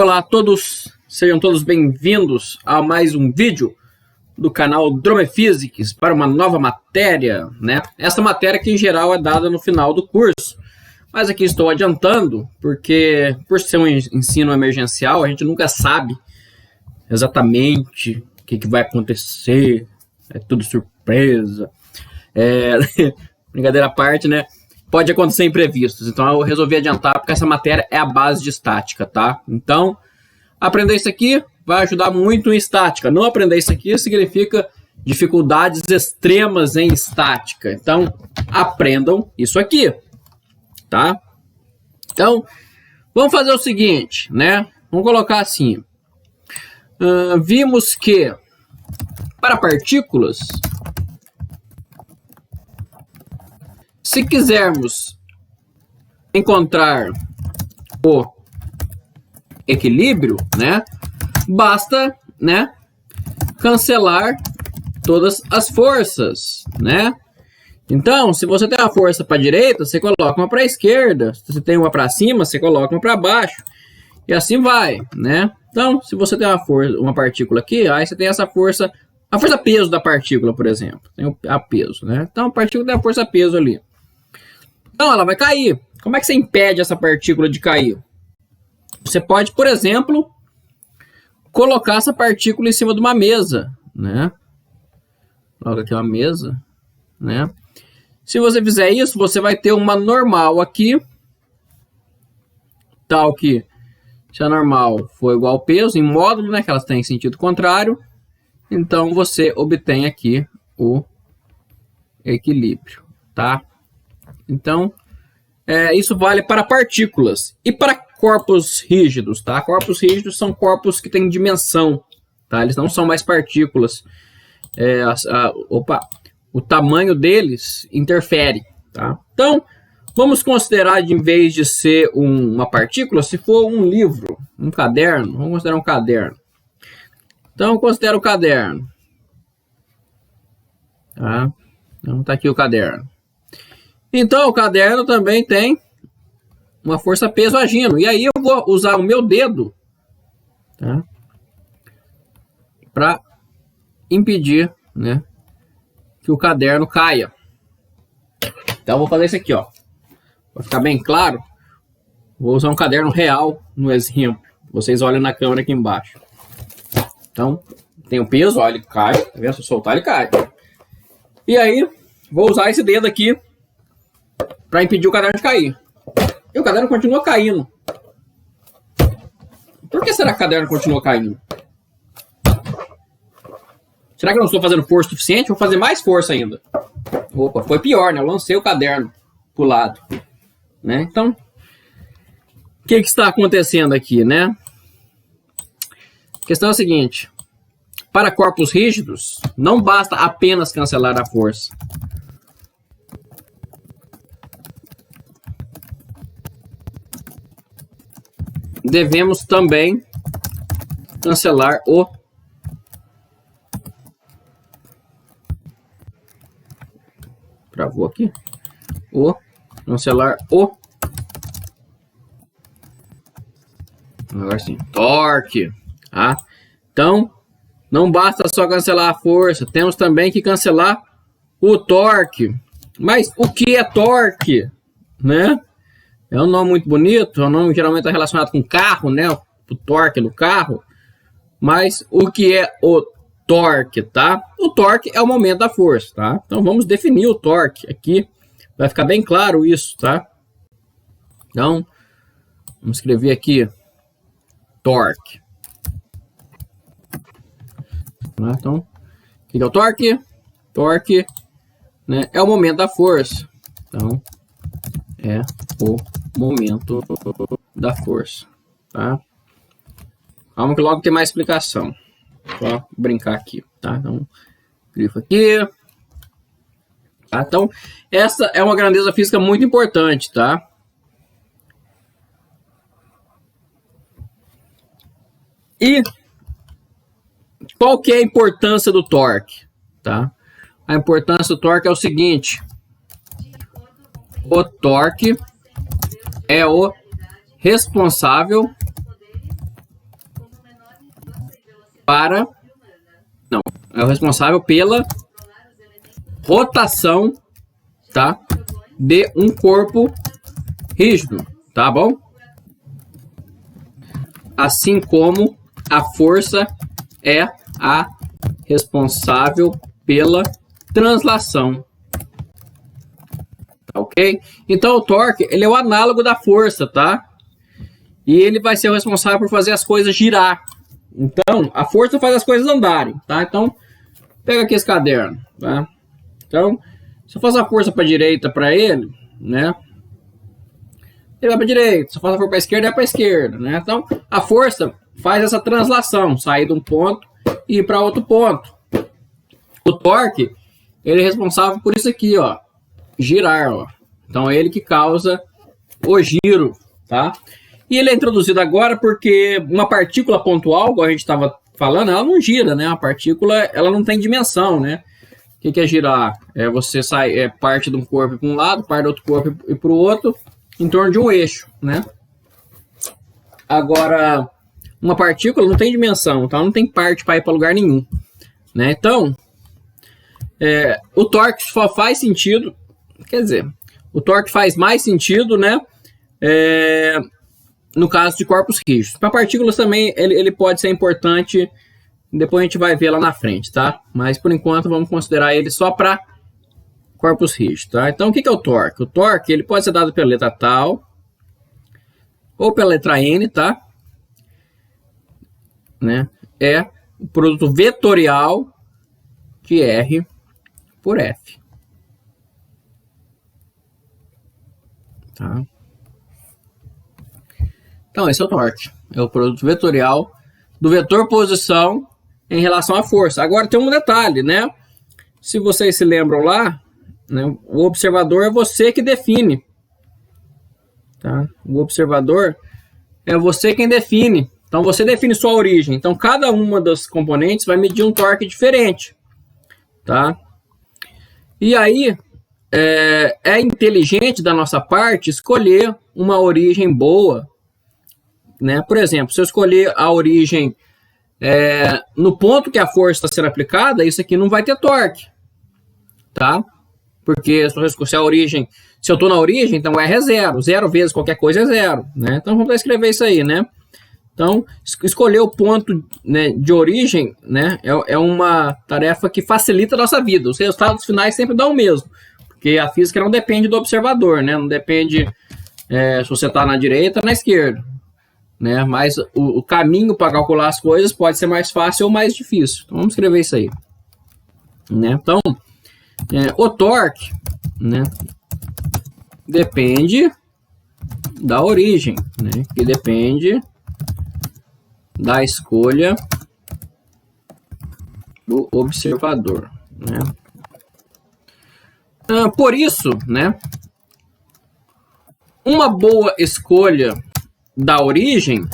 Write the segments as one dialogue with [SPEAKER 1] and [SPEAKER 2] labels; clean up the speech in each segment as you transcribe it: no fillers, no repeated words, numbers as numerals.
[SPEAKER 1] Olá a todos, sejam todos bem-vindos a mais um vídeo do canal Drone Physics para uma nova matéria, né? Essa matéria que em geral é dada no final do curso, mas aqui estou adiantando porque por ser um ensino emergencial a gente nunca sabe exatamente o que vai acontecer, é tudo surpresa, brincadeira à parte, né? Pode acontecer imprevistos, então eu resolvi adiantar porque essa matéria é a base de estática, tá? Então, aprender isso aqui vai ajudar muito em estática. Não aprender isso aqui significa dificuldades extremas em estática. Então, aprendam isso aqui, tá? Então, vamos fazer o seguinte, né? Vamos colocar assim. Vimos que para partículas, se quisermos encontrar o equilíbrio, né, basta, né, cancelar todas as forças, né? Então, se você tem uma força para a direita, você coloca uma para a esquerda. Se você tem uma para cima, você coloca uma para baixo. E assim vai, né? Então, se você tem uma partícula aqui, aí você tem essa força, a força peso da partícula, por exemplo. Tem a peso, né? Então, a partícula tem a força peso ali. Então, ela vai cair. Como é que você impede essa partícula de cair? Você pode, por exemplo, colocar essa partícula em cima de uma mesa, né? Coloca aqui uma mesa, né? Se você fizer isso, você vai ter uma normal aqui, tal que, se a normal for igual ao peso, em módulo, né? Que elas têm em sentido contrário, então você obtém aqui o equilíbrio, tá? Então, isso vale para partículas e para corpos rígidos, tá? Corpos rígidos são corpos que têm dimensão, tá? Eles não são mais partículas. O tamanho deles interfere, tá? Então, vamos considerar, em vez de ser uma partícula, se for um livro, um caderno, vamos considerar um caderno. Então, considera o caderno, tá? Então, tá aqui o caderno. Então, o caderno também tem uma força peso agindo. E aí eu vou usar o meu dedo, tá, para impedir, né, que o caderno caia. Então, eu vou fazer isso aqui, ó. Para ficar bem claro, vou usar um caderno real no exemplo. Vocês olham na câmera aqui embaixo. Então, tem o peso, ó, ele cai. Tá vendo? Se eu soltar, ele cai. E aí, vou usar esse dedo aqui para impedir o caderno de cair. E o caderno continua caindo. Por que será que o caderno continua caindo? Será que eu não estou fazendo força suficiente? Vou fazer mais força ainda. Opa, foi pior, né? Eu lancei o caderno pro lado, né? Então, o que está acontecendo aqui, né? A questão é a seguinte. Para corpos rígidos, não basta apenas cancelar a força. Devemos também cancelar o travou aqui. Cancelar o agora sim, torque, tá? Então, não basta só cancelar a força, temos também que cancelar o torque. Mas o que é torque, né? É um nome muito bonito, é um nome que geralmente é relacionado com carro, né? O torque do carro. Mas o que é o torque, tá? O torque é o momento da força, tá? Então vamos definir o torque aqui. Vai ficar bem claro isso, tá? Então, vamos escrever aqui torque. Então, o que é o torque? Torque, né, é o momento da força. Então, é o momento da força, tá? Calma que logo tem mais explicação. Só brincar aqui, tá? Então, grifo aqui. Tá? Então, essa é uma grandeza física muito importante, tá? E qual que é a importância do torque, tá? A importância do torque é o seguinte. O torque é o responsável para... Não, é o responsável pela rotação, tá? De um corpo rígido, tá bom? Assim como a força é a responsável pela translação. Ok? Então o torque, ele é o análogo da força, tá? E ele vai ser o responsável por fazer as coisas girar. Então, a força faz as coisas andarem, tá? Então, pega aqui esse caderno, tá? Então, se eu faço a força para a direita para ele, né? Ele vai para a direita. Se eu faço a força para a esquerda, é para a esquerda, né? Então, a força faz essa translação, sair de um ponto e ir para outro ponto. O torque, ele é responsável por isso aqui, ó, girar, ó. Então, é ele que causa o giro, tá? E ele é introduzido agora porque uma partícula pontual, como a gente estava falando, ela não gira, né? A partícula, ela não tem dimensão, né? O que é girar? É você sai, parte de um corpo para um lado, parte do outro corpo e para o outro, em torno de um eixo, né? Agora, uma partícula não tem dimensão, então não tem parte para ir para lugar nenhum, né? Então, o torque só faz sentido, quer dizer, o torque faz mais sentido, né? No caso de corpos rígidos. Para partículas também ele pode ser importante, depois a gente vai ver lá na frente, tá? Mas por enquanto vamos considerar ele só para corpos rígidos, tá? Então o que é o torque? O torque ele pode ser dado pela letra tal ou pela letra N, tá? Né? É o produto vetorial de R por F. Tá? Então, esse é o torque. É o produto vetorial do vetor posição em relação à força. Agora tem um detalhe, né? Se vocês se lembram lá, né, o observador é você que define. Tá? O observador é você quem define. Então, você define sua origem. Então, cada uma das componentes vai medir um torque diferente. Tá? E aí, é inteligente da nossa parte escolher uma origem boa. Né? Por exemplo, se eu escolher a origem no ponto que a força está sendo aplicada, isso aqui não vai ter torque, tá? Porque se a origem, se eu estou na origem, então R é zero. Zero vezes qualquer coisa é zero, né? Então vamos escrever isso aí, né? Então, escolher o ponto, né, de origem, né, é uma tarefa que facilita a nossa vida. Os resultados finais sempre dão o mesmo, porque a física não depende do observador, né? Não depende se você está na direita ou na esquerda. Né? Mas o caminho para calcular as coisas pode ser mais fácil ou mais difícil. Então vamos escrever isso aí. Né? Então, o torque, né, depende da origem, né, que depende da escolha do observador. Né? Por isso, né, uma boa escolha da origem,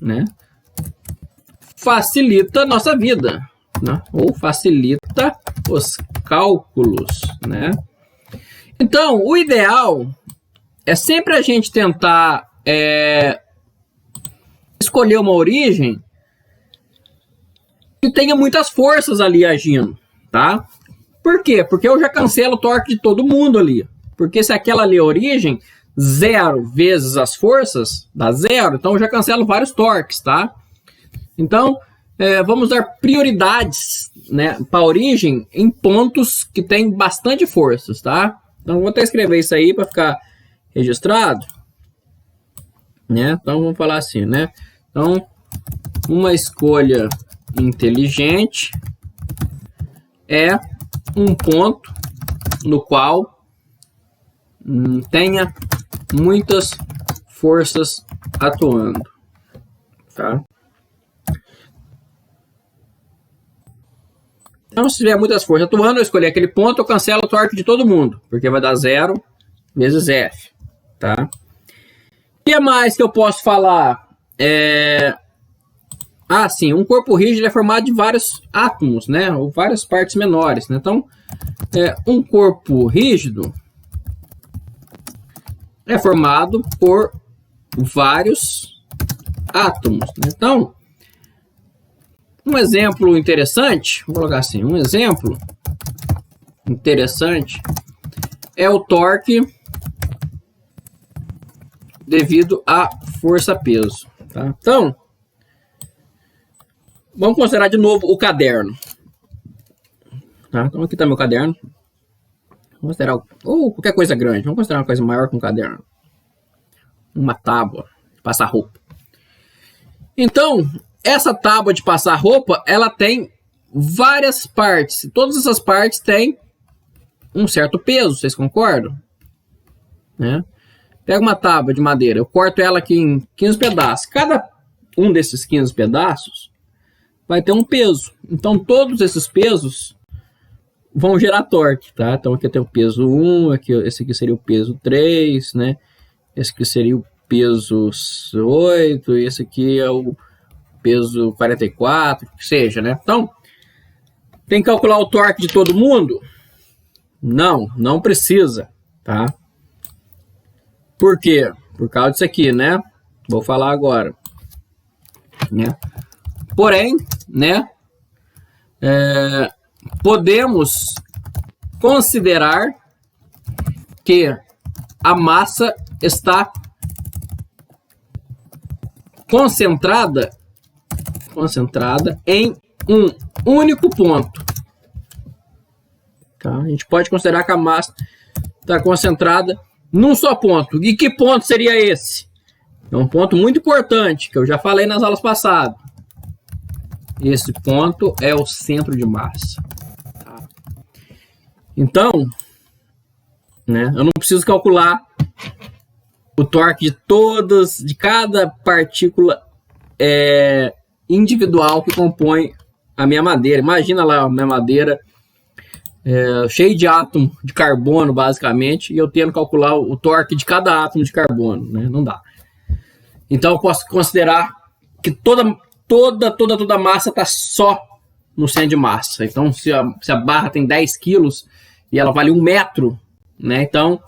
[SPEAKER 1] né, facilita a nossa vida, né, ou facilita os cálculos, né? Então, o ideal é sempre a gente tentar escolher uma origem que tenha muitas forças ali agindo, tá? Por quê? Porque eu já cancelo o torque de todo mundo ali. Porque se aquela ali é a origem, 0 vezes as forças dá 0, então eu já cancelo vários torques, tá? Então, vamos dar prioridades, né, para a origem em pontos que tem bastante forças, tá? Então, vou até escrever isso aí para ficar registrado, né? Então, vamos falar assim, né? Então, uma escolha inteligente é um ponto no qual tenha muitas forças atuando, tá? Então, se tiver muitas forças atuando, eu escolher aquele ponto, eu cancelo o torque de todo mundo, porque vai dar 0 vezes F, tá? O que mais que eu posso falar? Sim, um corpo rígido é formado de vários átomos, né? Ou várias partes menores, né? Então, um corpo rígido é formado por vários átomos, né? Então, Um exemplo interessante, vou colocar assim, um exemplo interessante é o torque devido à força-peso. Tá? Então, vamos considerar de novo o caderno. Tá? Então, aqui está meu caderno. Vamos considerar, ou qualquer coisa grande, vamos considerar uma coisa maior que um caderno. Uma tábua de passar roupa. Então, essa tábua de passar roupa, ela tem várias partes. Todas essas partes têm um certo peso, vocês concordam? Né? Pega uma tábua de madeira, eu corto ela aqui em 15 pedaços. Cada um desses 15 pedaços vai ter um peso. Então, todos esses pesos vão gerar torque, tá? Então, aqui tem o peso 1, aqui, esse aqui seria o peso 3, né? Esse aqui seria o peso 8, e esse aqui é o peso 44, que seja, né? Então, tem que calcular o torque de todo mundo? Não, não precisa, tá? Por quê? Por causa disso aqui, né? Vou falar agora. Né? Porém, né? Podemos considerar que a massa está concentrada em um único ponto. Tá? A gente pode considerar que a massa está concentrada num só ponto. E que ponto seria esse? É um ponto muito importante, que eu já falei nas aulas passadas. Esse ponto é o centro de massa. Tá? Então, né, eu não preciso calcular o torque de cada partícula individual que compõe a minha madeira. Imagina lá a minha madeira cheia de átomo de carbono, basicamente, e eu tendo que calcular o torque de cada átomo de carbono, né? Não dá. Então eu posso considerar que toda a massa está só no centro de massa. Então, se a barra tem 10 quilos e ela vale 1 metro, né? Então,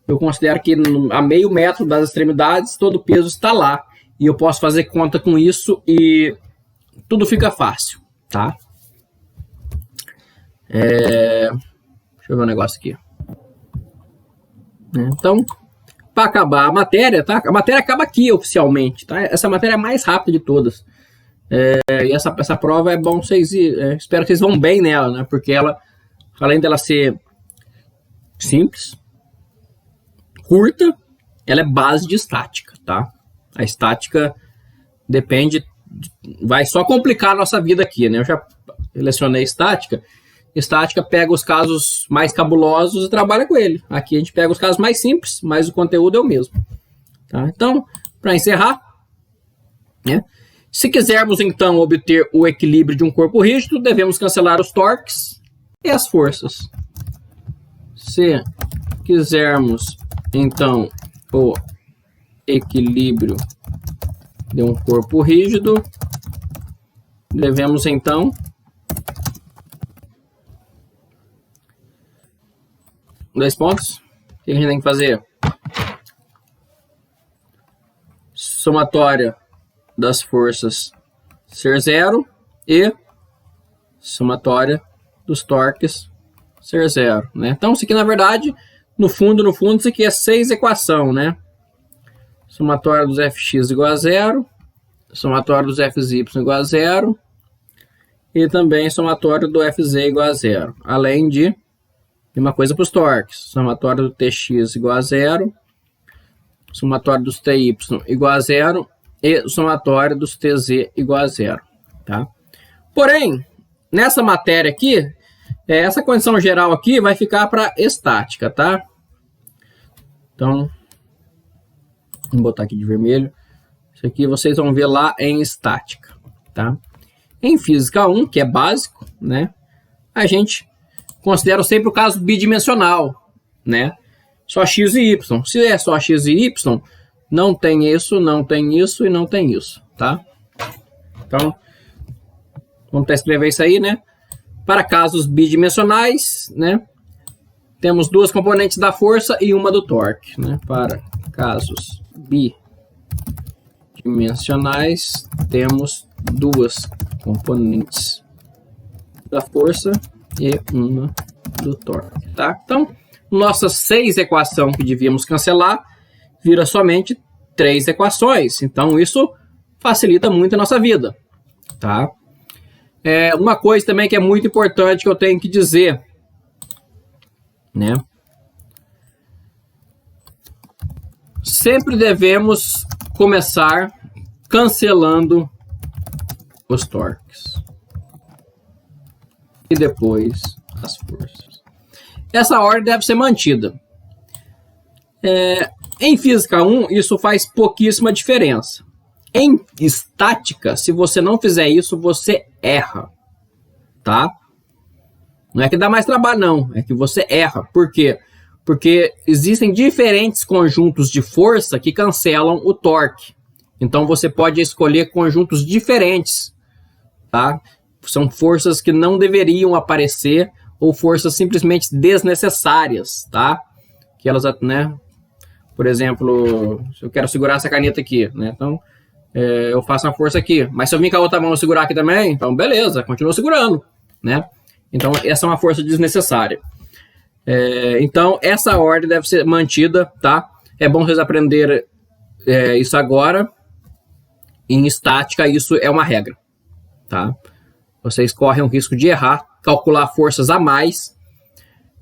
[SPEAKER 1] eu considero que a meio metro das extremidades, todo o peso está lá. E eu posso fazer conta com isso e tudo fica fácil, tá? Deixa eu ver um negócio aqui. Então, para acabar a matéria, tá? A matéria acaba aqui oficialmente, tá? Essa matéria é a mais rápida de todas. E essa prova é bom vocês espero que vocês vão bem nela, né? Porque ela, além dela ser simples, curta, ela é base de estática, tá? A estática vai só complicar a nossa vida aqui, né? Eu já lecionei estática. Estática pega os casos mais cabulosos e trabalha com ele. Aqui a gente pega os casos mais simples, mas o conteúdo é o mesmo. Tá? Então, para encerrar, né? Se quisermos então obter o equilíbrio de um corpo rígido, devemos cancelar os torques e as forças. Se quisermos então o equilíbrio de um corpo rígido, devemos então dois pontos. O que a gente tem que fazer? Somatória das forças ser 0 e somatória dos torques ser 0, né? Então, isso aqui, na verdade, no fundo, isso aqui é 6 equação, né? Somatória dos fx igual a 0, somatória dos fy igual a 0 e também somatória do fz igual a 0, além de uma coisa para os torques, somatória do tx igual a 0, somatória dos ty igual a 0 e somatória dos tz igual a 0, tá? Porém, nessa matéria aqui, essa condição geral aqui vai ficar para estática, tá? Então, vou botar aqui de vermelho. Isso aqui vocês vão ver lá em estática, tá? Em física 1, que é básico, né? A gente considera sempre o caso bidimensional, né? Só x e y. Se é só x e y, não tem isso, não tem isso e não tem isso, tá? Então, vamos escrever isso aí, né? Para casos bidimensionais, né? Temos duas componentes da força e uma do torque, né? Para casos bidimensionais, temos duas componentes da força e uma do torque, tá? Então, nossas 6 equações que devíamos cancelar, vira somente 3 equações. Então, isso facilita muito a nossa vida, tá? Uma coisa também que é muito importante que eu tenho que dizer, né? Sempre devemos começar cancelando os torques e depois as forças. Essa ordem deve ser mantida. Em Física 1, isso faz pouquíssima diferença. Em estática, se você não fizer isso, você erra, tá? Não é que dá mais trabalho, não. É que você erra. Por quê? Porque existem diferentes conjuntos de força que cancelam o torque. Então, você pode escolher conjuntos diferentes, tá? São forças que não deveriam aparecer ou forças simplesmente desnecessárias, tá? Que elas, né? Por exemplo, se eu quero segurar essa caneta aqui, né? Então, eu faço uma força aqui. Mas se eu vir com a outra mão segurar aqui também, então beleza, continuo segurando, né? Então, essa é uma força desnecessária. Então, essa ordem deve ser mantida, tá? É bom vocês aprenderem isso agora. Em estática, isso é uma regra, tá? Vocês correm o risco de errar, calcular forças a mais,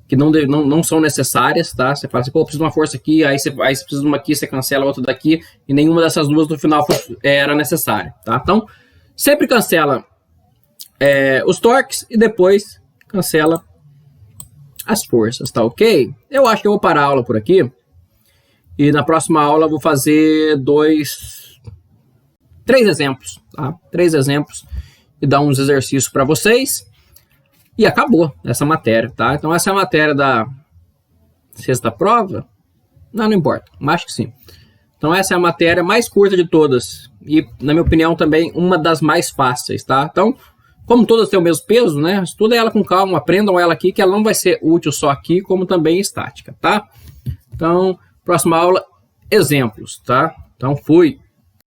[SPEAKER 1] que não são necessárias, tá? Você fala assim, pô, preciso de uma força aqui, aí você precisa de uma aqui, você cancela a outra daqui, e nenhuma dessas duas no final era necessária, tá? Então, sempre cancela os torques e depois cancela as forças, tá ok? Eu acho que eu vou parar a aula por aqui, e na próxima aula eu vou fazer 3 exemplos, tá? 3 exemplos e dar uns exercícios para vocês. E acabou essa matéria, tá? Então essa é a matéria da 6ª prova? Não importa, mas acho que sim. Então essa é a matéria mais curta de todas. E, na minha opinião, também uma das mais fáceis, tá? Então, como todas têm o mesmo peso, né? Estudem ela com calma, aprendam ela aqui, que ela não vai ser útil só aqui, como também em estática, tá? Então, próxima aula, exemplos, tá? Então, fui!